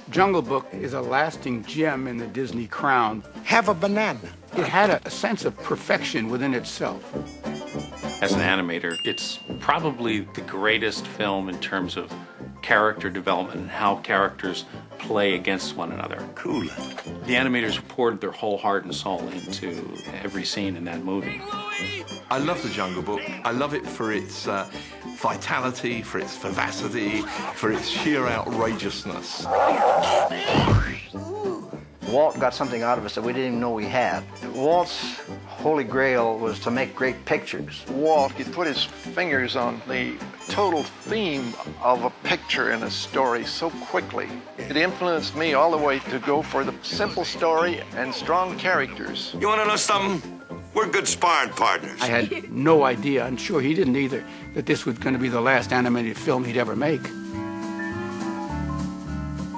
Jungle Book is a lasting gem in the Disney crown. Have a banana. It had a sense of perfection within itself. As an animator, it's probably the greatest film in terms of character development and how characters play against one another. Cool. The animators poured their whole heart and soul into every scene in that movie. I love The Jungle Book. I love it for its vitality, for its vivacity, for its sheer outrageousness. Walt got something out of us that we didn't even know we had. Walt's holy grail was to make great pictures. Walt, he put his fingers on the total theme of a picture in a story so quickly. It influenced me all the way to go for the simple story and strong characters. You want to know something? We're good sparring partners. I had no idea, I'm sure he didn't either, that this was going to be the last animated film he'd ever make.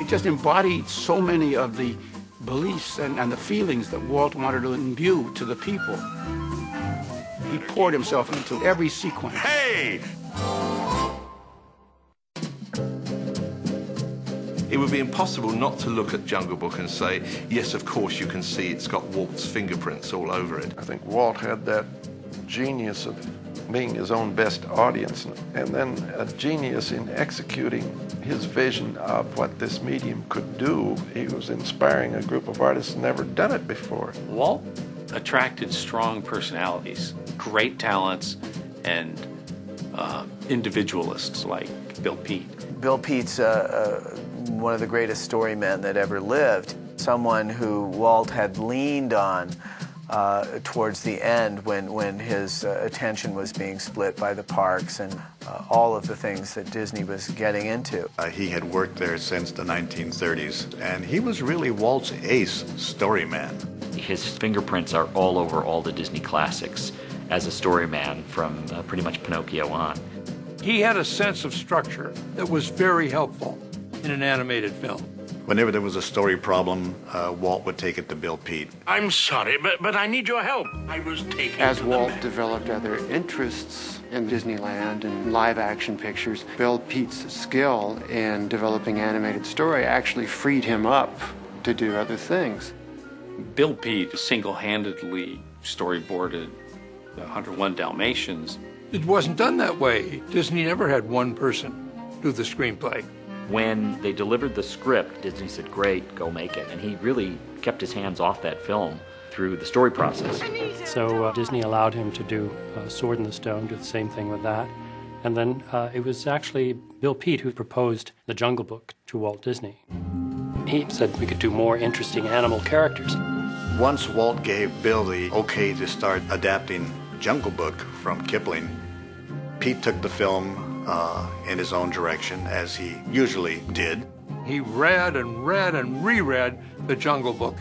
It just embodied so many of the beliefs and the feelings that Walt wanted to imbue to the people. He poured himself into every sequence. Hey! It would be impossible not to look at Jungle Book and say, yes, of course, you can see it's got Walt's fingerprints all over it. I think Walt had that genius of being his own best audience, and then a genius in executing his vision of what this medium could do. He was inspiring a group of artists who never done it before. Walt attracted strong personalities, great talents, and individualists like Bill Peet. Bill Peet's one of the greatest story men that ever lived, someone who Walt had leaned on towards the end when his attention was being split by the parks and all of the things that Disney was getting into. He had worked there since the 1930s, and he was really Walt's ace story man. His fingerprints are all over all the Disney classics as a story man from pretty much Pinocchio on. He had a sense of structure that was very helpful in an animated film. Whenever there was a story problem, Walt would take it to Bill Peet. I'm sorry, but I need your help. I was taken. As Walt developed other interests in Disneyland and live-action pictures, Bill Peet's skill in developing animated story actually freed him up to do other things. Bill Peet single-handedly storyboarded the 101 Dalmatians. It wasn't done that way. Disney never had one person do the screenplay. When they delivered the script, Disney said, great, go make it. And he really kept his hands off that film through the story process. So Disney allowed him to do Sword in the Stone, do the same thing with that. And then it was actually Bill Peet who proposed The Jungle Book to Walt Disney. He said we could do more interesting animal characters. Once Walt gave Bill the okay to start adapting Jungle Book from Kipling, Peet took the film in his own direction, as he usually did. He read and read and reread The Jungle Book,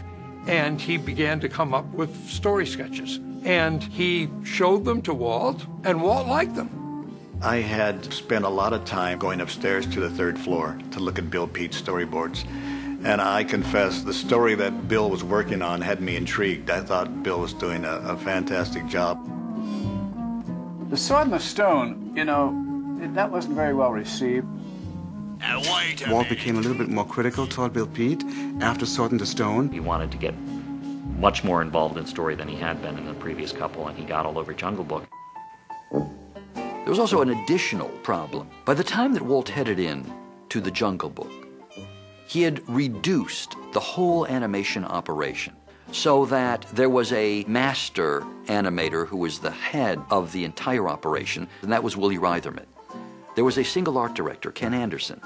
and he began to come up with story sketches. And he showed them to Walt, and Walt liked them. I had spent a lot of time going upstairs to the third floor to look at Bill Peet's storyboards. And I confess, the story that Bill was working on had me intrigued. I thought Bill was doing a fantastic job. The Sword in the Stone, you know, that wasn't very well received. Walt became a little bit more critical toward Bill Peet after Sword in the Stone. He wanted to get much more involved in story than he had been in the previous couple, and he got all over Jungle Book. There was also an additional problem. By the time that Walt headed in to the Jungle Book, he had reduced the whole animation operation so that there was a master animator who was the head of the entire operation, and that was Willie Reitherman. There was a single art director, Ken Anderson,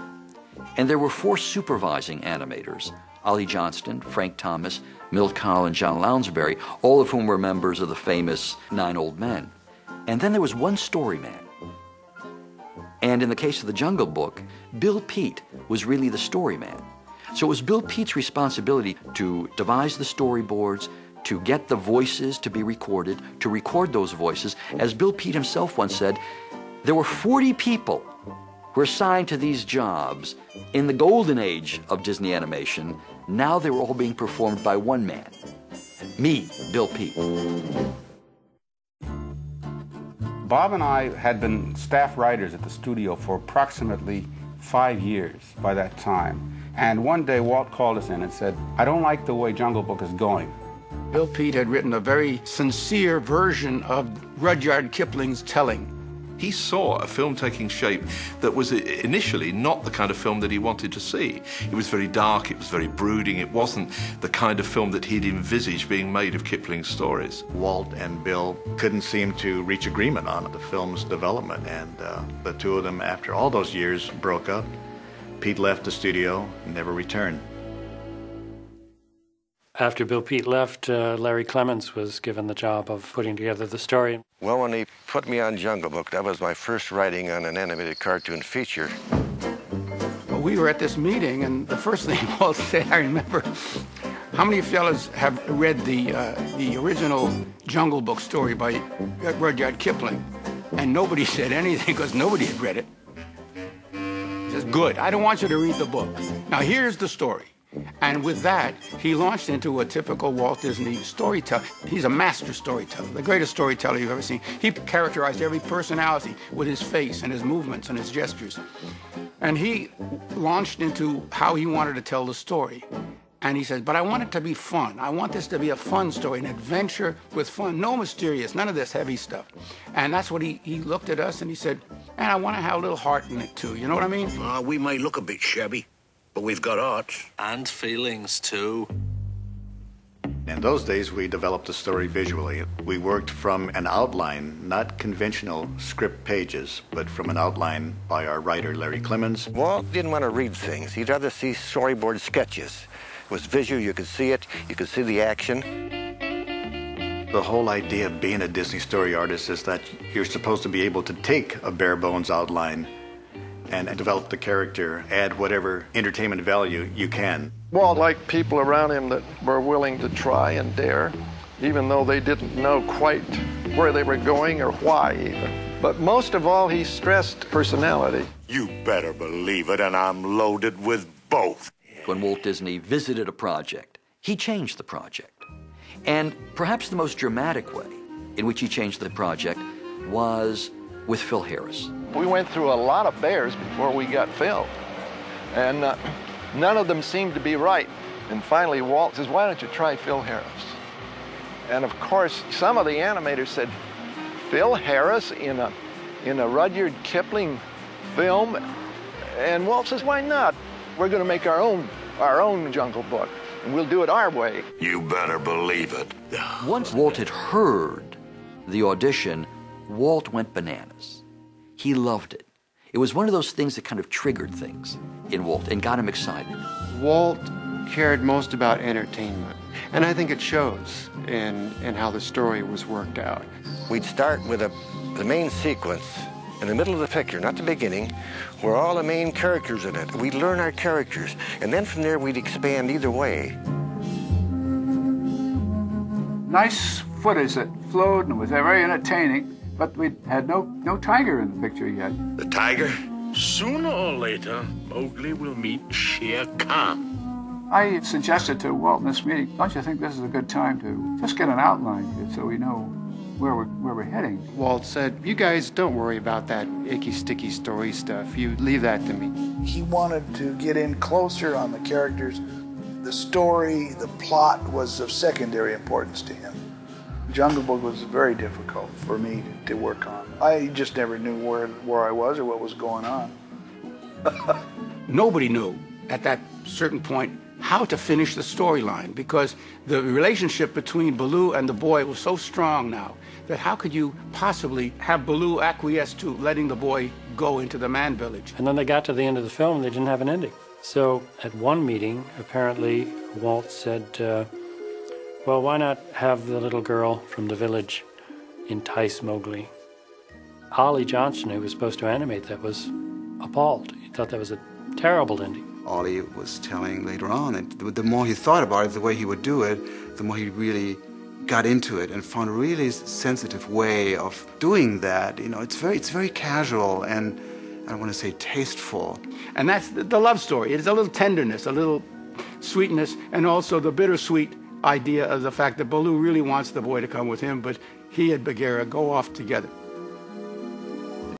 and there were 4 supervising animators, Ollie Johnston, Frank Thomas, Milt Kahl, and John Lounsbury, all of whom were members of the famous 9 Old Men. And then there was one story man. And in the case of the Jungle Book, Bill Peet was really the story man. So it was Bill Peet's responsibility to devise the storyboards, to get the voices to be recorded, to record those voices. As Bill Peet himself once said, there were 40 people who were assigned to these jobs in the golden age of Disney animation. Now they were all being performed by one man, me, Bill Peet. Bob and I had been staff writers at the studio for approximately 5 years by that time. And one day Walt called us in and said, "I don't like the way Jungle Book is going." Bill Peet had written a very sincere version of Rudyard Kipling's telling. He saw a film taking shape that was initially not the kind of film that he wanted to see. It was very dark, it was very brooding, it wasn't the kind of film that he'd envisaged being made of Kipling's stories. Walt and Bill couldn't seem to reach agreement on the film's development, and the two of them, after all those years, broke up. Pete left the studio and never returned. After Bill Peet left, Larry Clemmons was given the job of putting together the story. Well, when he put me on Jungle Book, that was my first writing on an animated cartoon feature. Well, we were at this meeting, and the first thing Walt said, I remember, how many fellas have read the original Jungle Book story by Rudyard Kipling? And nobody said anything because nobody had read it. He says, "Good, I don't want you to read the book. Now here's the story." And with that, he launched into a typical Walt Disney storyteller. He's a master storyteller, the greatest storyteller you've ever seen. He characterized every personality with his face and his movements and his gestures. And he launched into how he wanted to tell the story. And he said, "But I want it to be fun. I want this to be a fun story, an adventure with fun, no mysterious, none of this heavy stuff." And that's what he looked at us and he said, "And I want to have a little heart in it too." You know what I mean? We may look a bit shabby, but we've got hearts. And feelings, too. In those days, we developed the story visually. We worked from an outline, not conventional script pages, but from an outline by our writer, Larry Clemmons. Walt didn't want to read things. He'd rather see storyboard sketches. It was visual, you could see it, you could see the action. The whole idea of being a Disney story artist is that you're supposed to be able to take a bare bones outline and develop the character, add whatever entertainment value you can. Walt liked people around him that were willing to try and dare, even though they didn't know quite where they were going or why even. But most of all, he stressed personality. You better believe it, and I'm loaded with both. When Walt Disney visited a project, he changed the project. And perhaps the most dramatic way in which he changed the project was with Phil Harris. We went through a lot of bears before we got Phil, and none of them seemed to be right. And finally, Walt says, "Why don't you try Phil Harris?" And of course, some of the animators said, "Phil Harris in a Rudyard Kipling film?" And Walt says, "Why not? We're going to make our own Jungle Book, and we'll do it our way." You better believe it. Once Walt had heard the audition, Walt went bananas. He loved it. It was one of those things that kind of triggered things in Walt and got him excited. Walt cared most about entertainment, and I think it shows in how the story was worked out. We'd start with the main sequence in the middle of the picture, not the beginning, where all the main characters in it. We'd learn our characters, and then from there we'd expand either way. Nice footage that flowed and was very entertaining, but we had no tiger in the picture yet. The tiger? Sooner or later, Mowgli will meet Shere Khan. I suggested to Walt in this meeting, don't you think this is a good time to just get an outline here so we know where we're heading? Walt said, "You guys don't worry about that icky, sticky story stuff. You leave that to me." He wanted to get in closer on the characters. The story, the plot was of secondary importance to him. Jungle Book was very difficult for me to work on. I just never knew where I was or what was going on. Nobody knew at that certain point how to finish the storyline, because the relationship between Baloo and the boy was so strong now that how could you possibly have Baloo acquiesce to letting the boy go into the man village? And then they got to the end of the film and they didn't have an ending. So at one meeting, apparently Walt said, well, why not have the little girl from the village entice Mowgli? Ollie Johnston, who was supposed to animate that, was appalled. He thought that was a terrible ending. Ollie was telling later on, and the more he thought about it, the way he would do it, the more he really got into it and found a really sensitive way of doing that. You know, it's very casual and, I don't want to say tasteful. And that's the love story. It is a little tenderness, a little sweetness, and also the bittersweet idea of the fact that Baloo really wants the boy to come with him, but he and Bagheera go off together.